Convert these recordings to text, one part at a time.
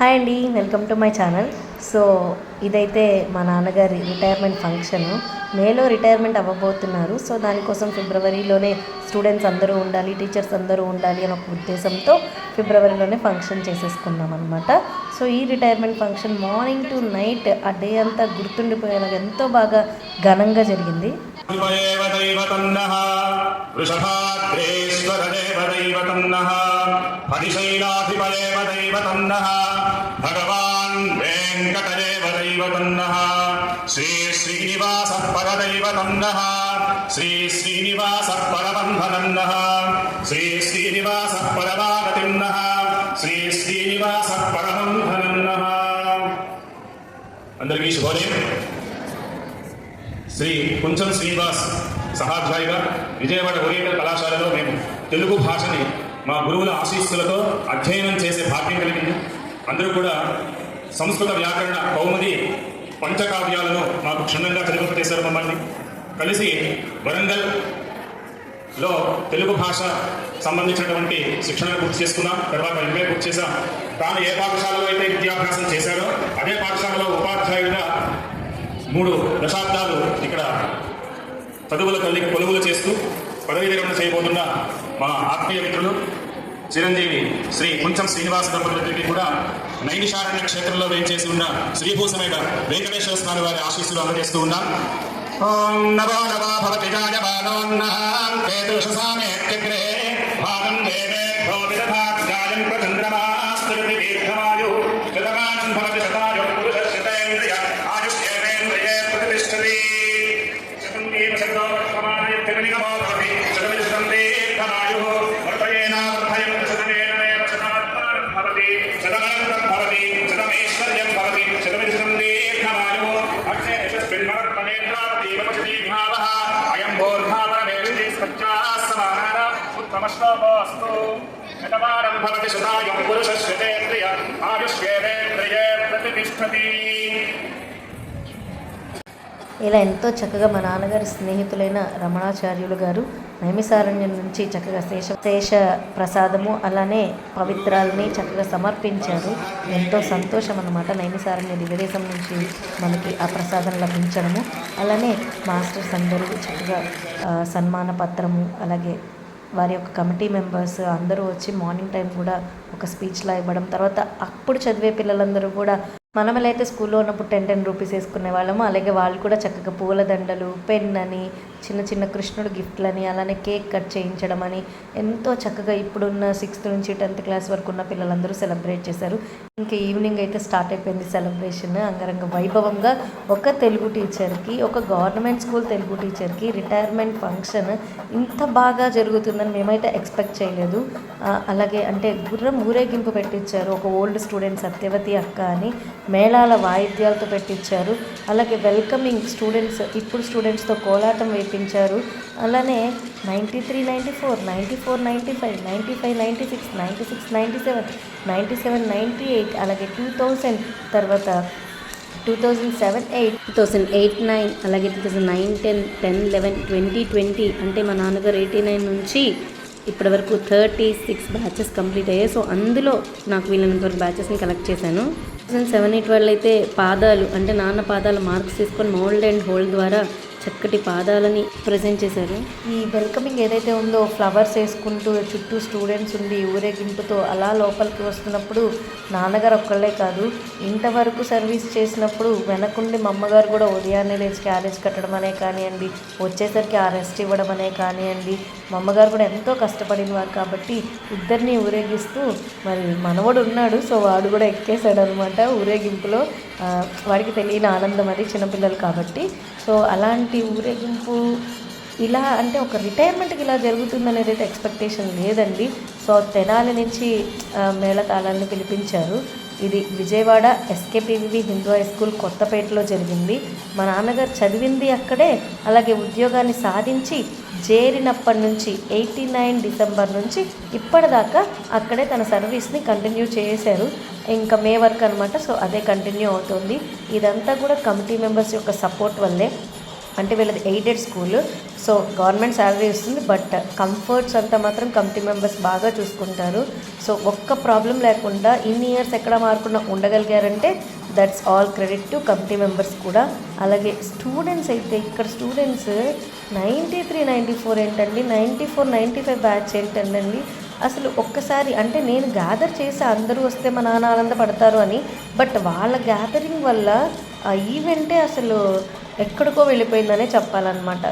Hi అండి, welcome to my channel. So ఇదైతే మా నాన్నగారి రిటైర్మెంట్ ఫంక్షను. మేలో రిటైర్మెంట్ అవ్వబోతున్నారు. సో దానికోసం ఫిబ్రవరిలోనే స్టూడెంట్స్ అందరూ ఉండాలి, టీచర్స్ అందరూ ఉండాలి అని ఒక ఉద్దేశంతో ఫిబ్రవరిలోనే ఫంక్షన్ చేసేసుకున్నాం అనమాట. సో ఈ retirement function morning to night ఆ డే అంతా గుర్తుండిపోయేలాగా ఎంతో బాగా ఘనంగా జరిగింది. భగవాన్ వెంకటదేవ దైవతన్నః శ్రీ శ్రీనివాస పరదైవతన్నః శ్రీ శ్రీనివాస పరబంధనన్నః శ్రీ శ్రీనివాస పరమాగతిన్నః శ్రీ శ్రీనివాస పరబంధనన్నః. అందరికీ శుభోదయం. శ్రీ కొంచెం శ్రీనివాస్ సహాధ్యాయుగా విజయవాడ ఓరియంటల్ కళాశాలలో మేము తెలుగు భాషని మా గురువుల ఆశీస్సులతో అధ్యయనం చేసే భాగ్యం కలిగింది. అందరూ కూడా సంస్కృత వ్యాకరణ కౌముది పంచకావ్యాలను మాకు క్షుణ్ణంగా చదివింపచేశారు. మమ్మల్ని కలిసి వరంగల్లో తెలుగు భాష సంబంధించినటువంటి శిక్షణను పూర్తి చేసుకున్నాం. తర్వాత ఎంఏ పూర్తి చేశాం. తాను ఏ పాఠశాలలో అయితే విద్యాభ్యాసం చేశారో అదే పాఠశాలలో ఉపాధ్యాయుడిగా 3 దశాబ్దాలు ఇక్కడ చదువుల తల్లికి కొలువులు చేస్తూ పదవీ విరమణ చేయబోతున్న మా ఆత్మీయ మిత్రులు చిరంజీవి శ్రీ కొంచెం శ్రీనివాస దంపతులకి కూడా నైమిషారణ్య క్షేత్రంలో వేంచేసి ఉన్న శ్రీభూసమేట వెంకటేశ్వర స్వామి వారి ఆశీస్సులు అందజేస్తూ ఉన్నాం. ఓం నమో నమో భవతి జాయమానోన్నః కేతుషసామేత్యగ్రే భాగం దేవేభ్యో విదధాత్యాయం ప్రచంద్రమాస్తృతి దీర్ఘమాయు శతమానం భవతి శతాయు పురుషశతేంద్రియ ఆయుష్యేంద్రియే ప్రతిష్టతి శతం ఏవ శతో వర్తమానయత్యనిగమో భవతి శతమిశతం దీర్ఘమాయు వర్తయేనా వర్ధయం శతమేనమేవ శతాత్మానం భవతి శతమనంతం భవతి శతమైశ్వర్యం భవతి శతమిశతం దీర్ఘమాయు అక్షే యశస్మిన్మరత్మనేత్రావతి వపచతి విహావః అయం బోర్ధావరమేరుజి సత్యాసమానార ఉత్తమశ్లోకోऽस्तु శతమానం భవతి శతాయు పురుషశతేంద్రియ ఆయుష్యేంద్రియే ప్రతిష్టతి. ఇలా ఎంతో చక్కగా మా నాన్నగారి స్నేహితులైన రమణాచార్యులు గారు నైమిసారణ్యం నుంచి చక్కగా శేష ప్రసాదము అలానే పవిత్రాలని చక్కగా సమర్పించారు. ఎంతో సంతోషం అన్నమాట. నైమిసారణ్య దివ్యదేశం నుంచి మనకి ఆ ప్రసాదం లభించడము, అలానే మాస్టర్స్ అందరూ చక్కగా సన్మాన పత్రము, అలాగే వారి యొక్క కమిటీ మెంబర్స్ అందరూ వచ్చి మార్నింగ్ టైం కూడా ఒక స్పీచ్లా ఇవ్వడం, తర్వాత అప్పుడు చదివే పిల్లలందరూ కూడా మనమైతే స్కూల్లో ఉన్నప్పుడు 10 రూపీస్ వేసుకునే వాళ్ళము, అలాగే వాళ్ళు కూడా చక్కగా పూల దండలు, పెన్ అని, చిన్న చిన్న కృష్ణుడు గిఫ్ట్లని, అలానే కేక్ కట్ చేయించడం అని ఎంతో చక్కగా ఇప్పుడున్న 6th నుంచి 10th క్లాస్ వరకు ఉన్న పిల్లలందరూ సెలబ్రేట్ చేశారు. ఇంకా ఈవినింగ్ అయితే స్టార్ట్ అయిపోయింది సెలబ్రేషన్ అంగరంగ వైభవంగా. ఒక తెలుగు టీచర్కి, ఒక గవర్నమెంట్ స్కూల్ తెలుగు టీచర్కి రిటైర్మెంట్ ఫంక్షన్ ఇంత బాగా జరుగుతుందని మేమైతే ఎక్స్పెక్ట్ చేయలేదు. అలాగే అంటే గుర్రం ఊరేగింపు పెట్టించారు. ఒక ఓల్డ్ స్టూడెంట్ సత్యవతి అక్క అని మేళాల వాయిద్యాలతో పెట్టించారు. అలాగే వెల్కమింగ్ స్టూడెంట్స్, ఇప్పుడు స్టూడెంట్స్తో కోలాటం వేయించారు. అలానే 93, 94, 94, 95, 95, 96, 96, 97, 97, 98, అలాగే 2000, తర్వాత 2007, 8, 2008, 9, అలాగే 2009, 10, 10, 11, 20, 20 అంటే మా నాన్నగారు 89 నుంచి ఇప్పటి వరకు 36 బ్యాచెస్ కంప్లీట్ అయ్యాయి. సో అందులో నాకు వీళ్ళంత వరకు బ్యాచెస్ని కలెక్ట్ చేశాను. 2007, 8 వాళ్ళు అయితే పాదాలు అంటే నాన్న పాదాల మార్క్స్ తీసుకొని మోల్డ్ అండ్ హోల్డ్ ద్వారా చక్కటి పాదాలని ప్రజెంట్ చేశారు. ఈ వెల్కమింగ్ ఏదైతే ఉందో ఫ్లవర్స్ వేసుకుంటూ చుట్టూ స్టూడెంట్స్ ఉండి ఊరేగింపుతో అలా లోపలికి వస్తున్నప్పుడు నాన్నగారు ఒక్కళ్ళే కాదు, ఇంతవరకు సర్వీస్ చేసినప్పుడు వెనకుండి మా అమ్మగారు కూడా ఉదయాన్నే లేచి క్యారేజ్ కట్టడం అనే కానివ్వండి, వచ్చేసరికి ఆ రెస్ట్ ఇవ్వడం అనే కానివ్వండి, మా అమ్మగారు కూడా ఎంతో కష్టపడిన వారు కాబట్టి ఇద్దరిని ఊరేగిస్తూ మరి మనవడు ఉన్నాడు, సో వాడు కూడా ఎక్కేశాడు అనమాట ఊరేగింపులో. వాడికి తెలియని ఆనందం అది, చిన్నపిల్లలు కాబట్టి. సో అలాంటి ఊరేగింపు ఇలా అంటే ఒక రిటైర్మెంట్కి ఇలా జరుగుతుందనేది అయితే ఎక్స్పెక్టేషన్ లేదండి. సో తెనాలి నుంచి మేళతాళాలను పిలిపించారు. ఇది విజయవాడ ఎస్కేపీవి హిందూ హై స్కూల్ కొత్తపేటలో జరిగింది. మా నాన్నగారు చదివింది అక్కడే, అలాగే ఉద్యోగాన్ని సాధించి చేరినప్పటి నుంచి 89 డిసెంబర్ నుంచి ఇప్పటిదాకా అక్కడే తన సర్వీస్ని కంటిన్యూ చేశారు. ఇంకా మే వరకు అనమాట. సో అదే కంటిన్యూ అవుతుంది. ఇదంతా కూడా కమిటీ మెంబర్స్ యొక్క సపోర్ట్ వల్లే. అంటే వీళ్ళది aided school. So government salary ఇస్తుంది, బట్ కంఫర్ట్స్ అంతా మాత్రం కమిటీ మెంబర్స్ బాగా చూసుకుంటారు. సో ఒక్క ప్రాబ్లం లేకుండా ఇన్ని ఇయర్స్ ఎక్కడ మారకుండా ఉండగలిగారంటే that's all credit to committee members కూడా. అలాగే స్టూడెంట్స్ అయితే ఇక్కడ స్టూడెంట్స్ 93, 94 ఏంటండి, 94, 95 బ్యాచ్ ఏంటండి. అసలు ఒక్కసారి అంటే నేను గ్యాదర్ చేసి అందరూ వస్తే మా నాన్న ఆనందపడతారు అని, బట్ వాళ్ళ గ్యాదరింగ్ వల్ల ఆ ఈవెంటే అసలు ఎక్కడికో వెళ్ళిపోయిందనే చెప్పాలన్నమాట.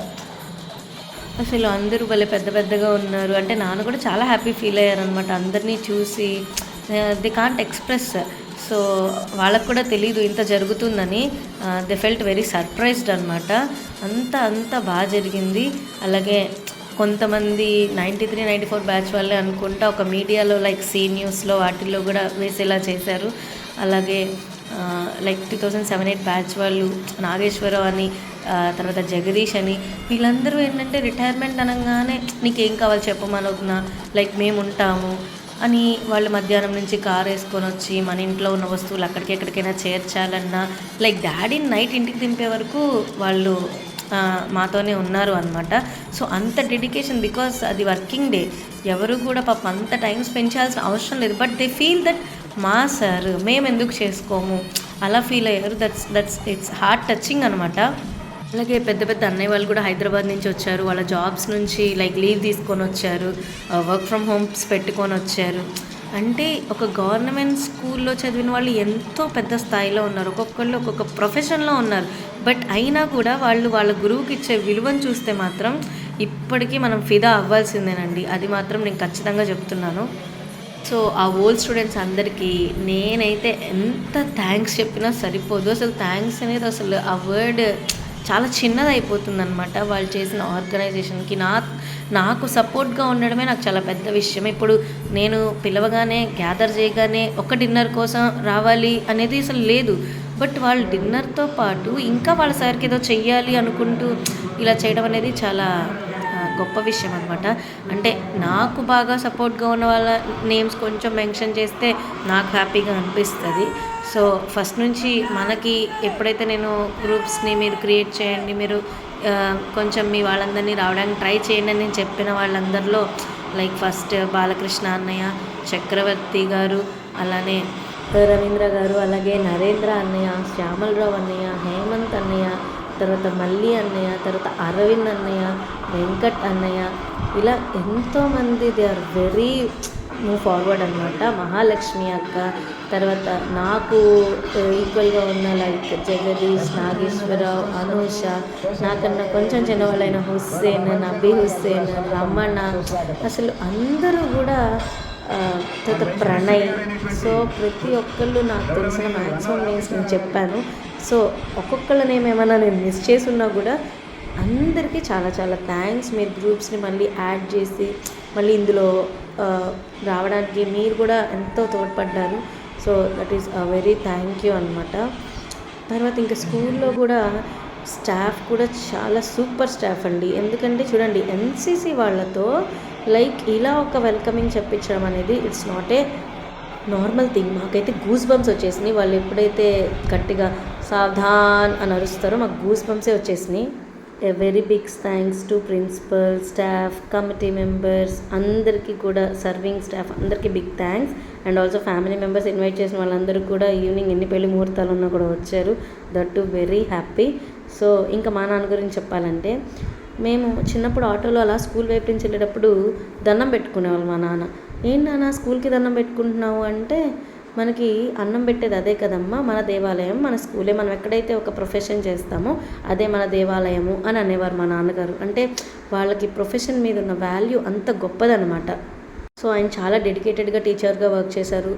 అసలు అందరూ భలే పెద్ద పెద్దగా ఉన్నారు. అంటే నాన్న కూడా చాలా హ్యాపీ ఫీల్ అయ్యారనమాట అందరినీ చూసి. They can't express. సో వాళ్ళకు కూడా తెలీదు ఇంత జరుగుతుందని. దే ఫెల్ట్ వెరీ సర్ప్రైజ్డ్ అనమాట. అంత బాగా జరిగింది. అలాగే కొంతమంది 93, 94 బ్యాచ్ వాళ్ళే అనుకుంటా ఒక మీడియాలో లైక్ సీ న్యూస్లో వాటిల్లో కూడా వేసేలా చేశారు. అలాగే లైక్ 2007-8 బ్యాచ్ వాళ్ళు నాగేశ్వరరావు అని, తర్వాత జగదీష్ అని, వీళ్ళందరూ ఏంటంటే రిటైర్మెంట్ అనగానే నీకేం కావాలి చెప్పమనొద్దునా, లైక్ మేము ఉంటాము అని వాళ్ళు మధ్యాహ్నం నుంచి కారు వేసుకొని వచ్చి మన ఇంట్లో ఉన్న వస్తువులు అక్కడికి ఎక్కడికైనా చేర్చాలన్నా లైక్ డాడీని నైట్ ఇంటికి దింపే వరకు వాళ్ళు మాతోనే ఉన్నారు అనమాట. సో అంత డెడికేషన్, బికాస్ అది వర్కింగ్ డే. ఎవరు కూడా పాప అంత టైం స్పెండ్ చేయాల్సిన అవసరం లేదు, బట్ దే ఫీల్ దట్ మా సార్ మేము ఎందుకు చేసుకోము అలా ఫీల్ అయ్యారు. ఇట్స్ హార్ట్ టచింగ్ అనమాట. అలాగే పెద్ద పెద్ద అన్నయ్య వాళ్ళు కూడా హైదరాబాద్ నుంచి వచ్చారు. వాళ్ళ జాబ్స్ నుంచి లైక్ లీవ్ తీసుకొని వచ్చారు, వర్క్ ఫ్రమ్ హోమ్స్ పెట్టుకొని వచ్చారు. అంటే ఒక గవర్నమెంట్ స్కూల్లో చదివిన వాళ్ళు ఎంతో పెద్ద స్థాయిలో ఉన్నారు, ఒక్కొక్కళ్ళు ఒక్కొక్క ప్రొఫెషన్లో ఉన్నారు. బట్ అయినా కూడా వాళ్ళు వాళ్ళ గురువుకి ఇచ్చే విలువను చూస్తే మాత్రం ఇప్పటికీ మనం ఫిదా అవ్వాల్సిందేనండి. అది మాత్రం నేను ఖచ్చితంగా చెప్తున్నాను. సో ఆ ఓల్డ్ స్టూడెంట్స్ అందరికీ నేనైతే ఎంత థ్యాంక్స్ చెప్పినా సరిపోదు. అసలు థ్యాంక్స్ అనేది అసలు ఆ వర్డ్ చాలా చిన్నది అయిపోతుంది అనమాట. వాళ్ళు చేసిన ఆర్గనైజేషన్కి నాకు సపోర్ట్గా ఉండడమే నాకు చాలా పెద్ద విషయం. ఇప్పుడు నేను పిలవగానే గ్యాదర్ చేయగానే ఒక డిన్నర్ కోసం రావాలి అనేది అసలు లేదు, బట్ వాళ్ళు డిన్నర్తో పాటు ఇంకా వాళ్ళ సార్కి ఏదో చెయ్యాలి అనుకుంటూ ఇలా చేయడం అనేది చాలా గొప్ప విషయం అనమాట. అంటే నాకు బాగా సపోర్ట్గా ఉన్న వాళ్ళ నేమ్స్ కొంచెం మెన్షన్ చేస్తే నాకు హ్యాపీగా అనిపిస్తుంది. సో ఫస్ట్ నుంచి మనకి ఎప్పుడైతే నేను గ్రూప్స్ని మీరు క్రియేట్ చేయండి, మీరు కొంచెం మీ వాళ్ళందరినీ రావడానికి ట్రై చేయండి అని నేను చెప్పిన వాళ్ళందరిలో లైక్ ఫస్ట్ బాలకృష్ణ అన్నయ్య, చక్రవర్తి గారు, అలానే రవీంద్ర గారు, అలాగే నరేంద్ర అన్నయ్య, శ్యామలరావు అన్నయ్య, హేమంత్ అన్నయ్య, తర్వాత మల్లి అన్నయ్య, తర్వాత అరవింద్ అన్నయ్య, వెంకట్ అన్నయ్య, ఇలా ఎంతోమంది they are very move forward అనమాట. మహాలక్ష్మి అక్క, తర్వాత నాకు ఈక్వల్గా ఉన్న లైక్ జగదీష్, నాగేశ్వరరావు, అనూష, నాకన్నా కొంచెం చిన్నవాళ్ళైన హుస్సేన్, నబీ హుస్సేన్, రమణ, అసలు అందరూ కూడా, తర్వాత ప్రణయ్. సో ప్రతి ఒక్కళ్ళు నాకు తెలిసిన మ్యాక్సిమం నేమ్స్ నేను చెప్పాను. సో ఒక్కొక్కళ్ళ నేమ్ ఏమైనా నేను మిస్ చేసి ఉన్నా కూడా అందరికీ చాలా చాలా థ్యాంక్స్. మీరు గ్రూప్స్ని మళ్ళీ యాడ్ చేసి మళ్ళీ ఇందులో రావడానికి మీరు కూడా ఎంతో తోడ్పడ్డారు. So that is very thank you అనమాట. తర్వాత ఇంకా స్కూల్లో కూడా స్టాఫ్ కూడా చాలా సూపర్ స్టాఫ్ అండి. ఎందుకంటే చూడండి, ఎన్సీసీ వాళ్ళతో లైక్ ఇలా ఒక వెల్కమింగ్ చెప్పించడం అనేది it's not a normal thing. మాకైతే గూస్ బంప్స్ వచ్చేసినాయి. వాళ్ళు ఎప్పుడైతే గట్టిగా సావధాన్ అని అరుస్తారో మాకు గూస్ బంప్సే వచ్చేసినాయి. A very big thanks to principal, staff, committee members అందరికీ కూడా, సర్వింగ్ స్టాఫ్ అందరికీ big thanks. And also family members invite చేసిన వాళ్ళందరూ కూడా ఈవినింగ్ ఎన్ని పెళ్లి ముహూర్తాలు ఉన్నా కూడా వచ్చారు. That to very happy. So ఇంకా మా నాన్న గురించి చెప్పాలంటే, మేము చిన్నప్పుడు ఆటోలో అలా స్కూల్ వైపు నుంచి వెళ్ళేటప్పుడు దండం పెట్టుకునేవాళ్ళు. మా నాన్న, ఏంటి నాన్న స్కూల్కి దండం పెట్టుకుంటున్నావు అంటే, మనకి అన్నం పెట్టేది అదే కదమ్మా, మన దేవాలయం మన స్కూలే, మనం ఎక్కడైతే ఒక ప్రొఫెషన్ చేస్తామో అదే మన దేవాలయము అని అనేవారు మా నాన్నగారు. అంటే వాళ్ళకి ప్రొఫెషన్ మీద ఉన్న వాల్యూ అంత గొప్పదనమాట. సో ఆయన చాలా డెడికేటెడ్గా టీచర్గా వర్క్ చేశారు,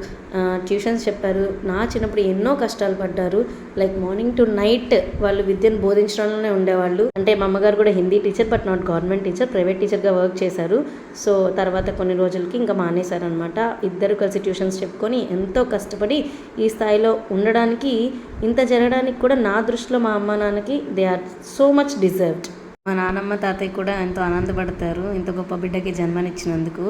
ట్యూషన్స్ చెప్పారు. నా చిన్నప్పుడు ఎన్నో కష్టాలు పడ్డారు. లైక్ మార్నింగ్ టు నైట్ వాళ్ళు విద్యను బోధించడంలోనే ఉండేవాళ్ళు. అంటే మా అమ్మగారు కూడా Hindi teacher, but not government teacher, private టీచర్గా వర్క్ చేశారు. సో తర్వాత కొన్ని రోజులకి ఇంకా మానేశారనమాట. ఇద్దరు కలిసి ట్యూషన్స్ చెప్పుకొని ఎంతో కష్టపడి ఈ స్థాయిలో ఉండడానికి, ఇంత జరగడానికి కూడా నా దృష్టిలో మా అమ్మ నాన్నకి they are so much deserved. మా నాన్నమ్మ తాతయ్య కూడా ఎంతో ఆనందపడతారు ఇంత గొప్ప బిడ్డకి జన్మనిచ్చినందుకు.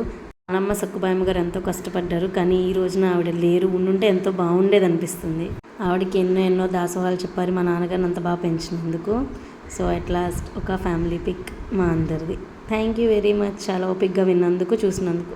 నానమ్మ సక్కుబాయమ్మ గారు ఎంతో కష్టపడ్డారు, కానీ ఈ రోజున ఆవిడ లేరు. ఉండుంటే ఎంతో బాగుండేది అనిపిస్తుంది. ఆవిడకి ఎన్నో దాసోహాలు చెప్పారు మా నాన్నగారిని అంత బాగా పెంచినందుకు. సో అట్ లాస్ట్ ఒక ఫ్యామిలీ పిక్ మా అందరిది. థ్యాంక్ యూ వెరీ మచ్ చాలా ఓపిక్గా విన్నందుకు, చూసినందుకు.